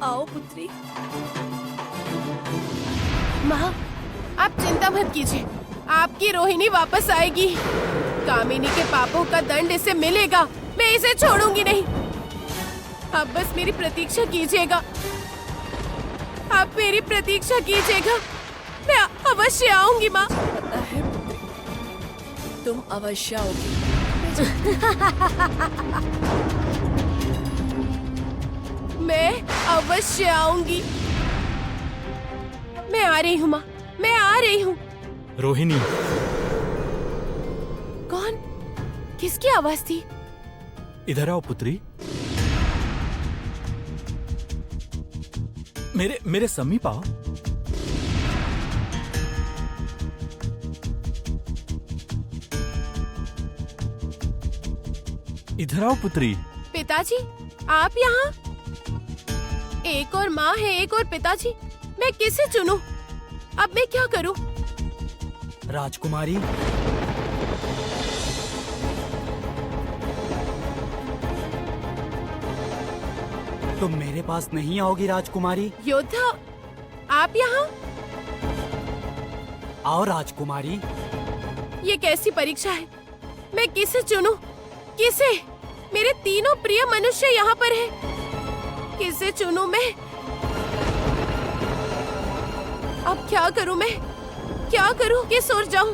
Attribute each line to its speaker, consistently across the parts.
Speaker 1: आओ पुत्री।
Speaker 2: माँ, आप चिंता मत कीजिए, आपकी रोहिणी वापस आएगी। कामिनी के पापों का दंड इसे मिलेगा, मैं इसे छोड़ूंगी नहीं। आप बस मेरी प्रतीक्षा कीजिएगा, आप मेरी प्रतीक्षा कीजिएगा, मैं अवश्य आऊंगी माँ।
Speaker 1: पता है पुत्री, तुम अवश्य आओगी।
Speaker 2: मैं अवश्य आऊंगी। मैं आ रही हूँ माँ, मैं आ रही हूँ।
Speaker 3: रोहिणी,
Speaker 2: कौन? किसकी आवाज थी?
Speaker 3: इधर आओ पुत्री। मेरे समीप आओ। इधर आओ पुत्री।
Speaker 2: पिताजी, आप यहाँ? एक और माँ है, एक और पिताजी, मैं किसे चुनूं? अब मैं क्या करूं?
Speaker 4: राजकुमारी, तुम मेरे पास नहीं आओगी राजकुमारी?
Speaker 2: योद्धा, आप यहाँ?
Speaker 4: आओ राजकुमारी।
Speaker 2: ये कैसी परीक्षा है? मैं किसे चुनूं? किसे? मेरे तीनों प्रिय मनुष्य यहाँ पर हैं। किसे चुनूं मैं? अब क्या करूं मैं? क्या करूं? किस ओर जाऊं?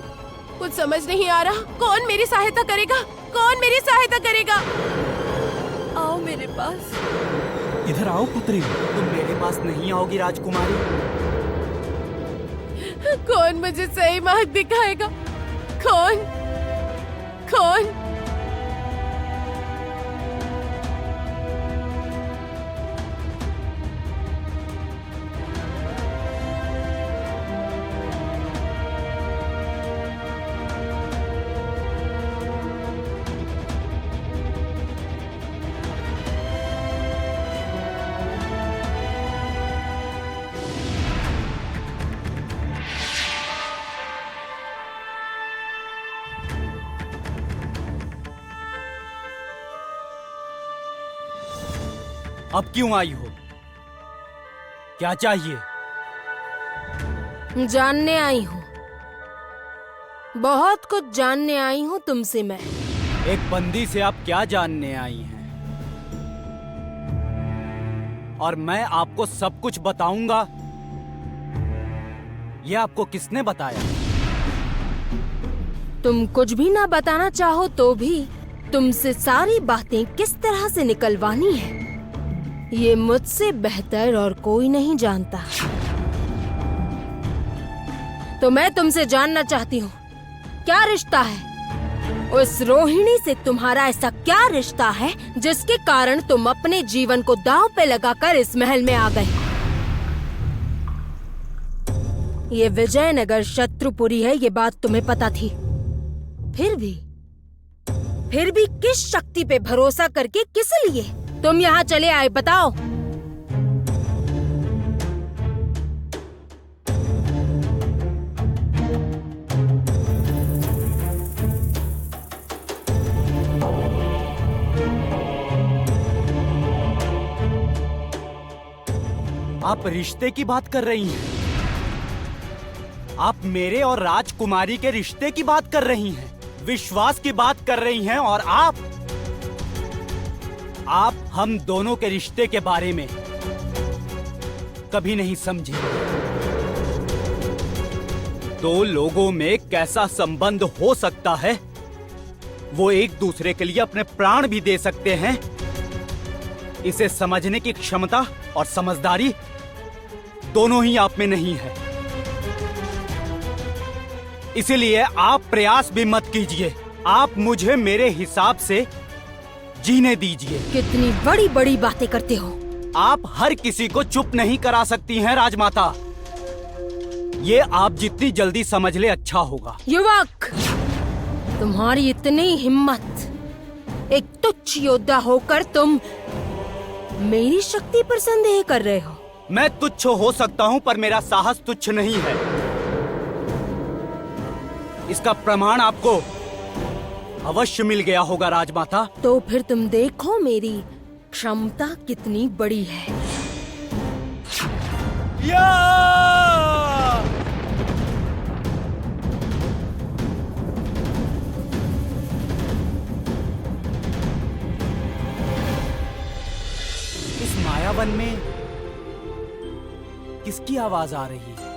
Speaker 2: कुछ समझ नहीं आ रहा। कौन मेरी सहायता करेगा? कौन मेरी सहायता करेगा?
Speaker 1: आओ मेरे पास।
Speaker 3: इधर आओ पुत्री।
Speaker 4: तुम मेरे पास नहीं आओगी राजकुमारी?
Speaker 2: कौन मुझे सही मार्ग दिखाएगा? कौन? कौन?
Speaker 4: अब क्यों आई हो? क्या चाहिए?
Speaker 5: जानने आई हूँ, बहुत कुछ जानने आई हूँ तुमसे मैं।
Speaker 4: एक बंदी से आप क्या जानने आई हैं? और मैं आपको सब कुछ बताऊंगा। ये आपको किसने बताया?
Speaker 5: तुम कुछ भी ना बताना चाहो तो भी तुमसे सारी बातें किस तरह से निकलवानी है, ये मुझसे बेहतर और कोई नहीं जानता। तो मैं तुमसे जानना चाहती हूँ, क्या रिश्ता है? उस रोहिणी से तुम्हारा ऐसा क्या रिश्ता है जिसके कारण तुम अपने जीवन को दांव पे लगाकर इस महल में आ गए? ये विजयनगर शत्रुपुरी है, ये बात तुम्हें पता थी। फिर भी किस शक्ति पे भरोसा करके किस लिए तुम यहाँ चले आए, बताओ?
Speaker 4: आप रिश्ते की बात कर रही हैं? आप मेरे और राजकुमारी के रिश्ते की बात कर रही हैं, विश्वास की बात कर रही हैं, और आप हम दोनों के रिश्ते के बारे में कभी नहीं समझे। दो लोगों में कैसा संबंध हो सकता है, वो एक दूसरे के लिए अपने प्राण भी दे सकते हैं, इसे समझने की क्षमता और समझदारी दोनों ही आप में नहीं है। इसीलिए आप प्रयास भी मत कीजिए, आप मुझे मेरे हिसाब से जीने दीजिए।
Speaker 5: कितनी बड़ी बड़ी बातें करते हो।
Speaker 4: आप हर किसी को चुप नहीं करा सकती हैं राजमाता। ये आप जितनी जल्दी समझ ले अच्छा होगा।
Speaker 5: युवक, तुम्हारी इतनी हिम्मत, एक तुच्छ योद्धा होकर तुम मेरी शक्ति पर संदेह कर रहे हो।
Speaker 4: मैं तुच्छ हो सकता हूँ पर मेरा साहस तुच्छ नहीं है। इसका प्रमाण आपको अवश्य मिल गया होगा राजमाता।
Speaker 5: तो फिर तुम देखो मेरी क्षमता कितनी बड़ी है।
Speaker 3: या!
Speaker 4: इस मायावन में किसकी आवाज आ रही है?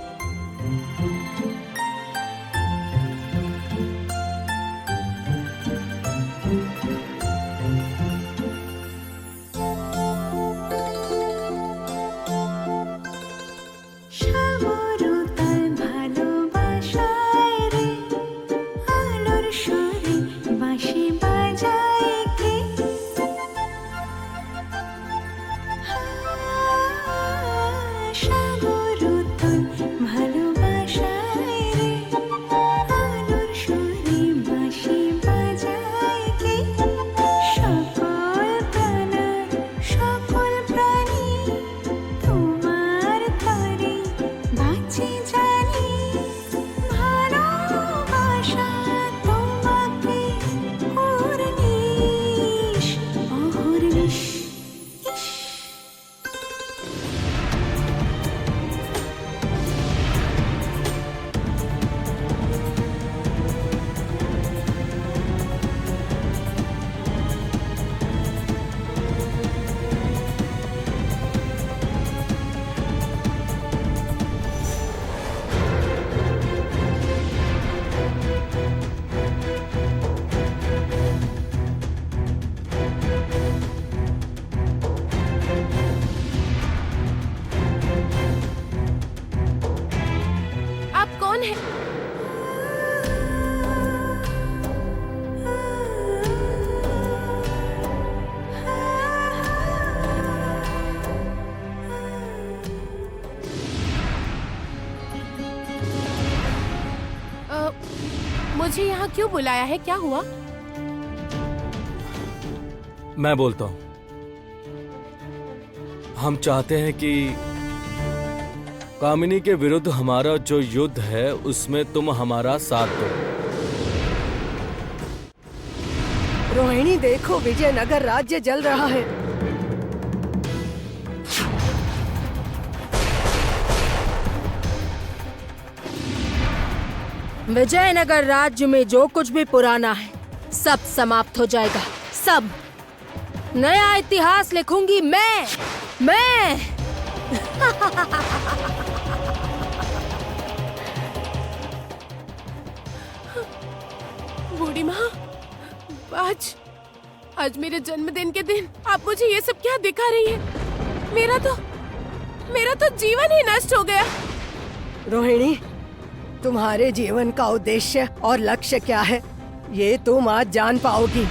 Speaker 2: मुझे यहाँ क्यों बुलाया है? क्या हुआ?
Speaker 6: मैं बोलता हूँ। हम चाहते हैं कि कामिनी के विरुद्ध हमारा जो युद्ध है उसमें तुम हमारा साथ दो।
Speaker 1: रोहिणी देखो, विजयनगर राज्य जल रहा है।
Speaker 5: विजयनगर राज्य में जो कुछ भी पुराना है सब समाप्त हो जाएगा। सब नया इतिहास लिखूंगी मैं।
Speaker 2: बूढ़ी माँ, आज मेरे जन्मदिन के दिन आप मुझे ये सब क्या दिखा रही है? मेरा तो जीवन ही नष्ट हो गया।
Speaker 1: रोहिणी, तुम्हारे जीवन का उद्देश्य और लक्ष्य क्या है ये तुम आज जान पाओगी।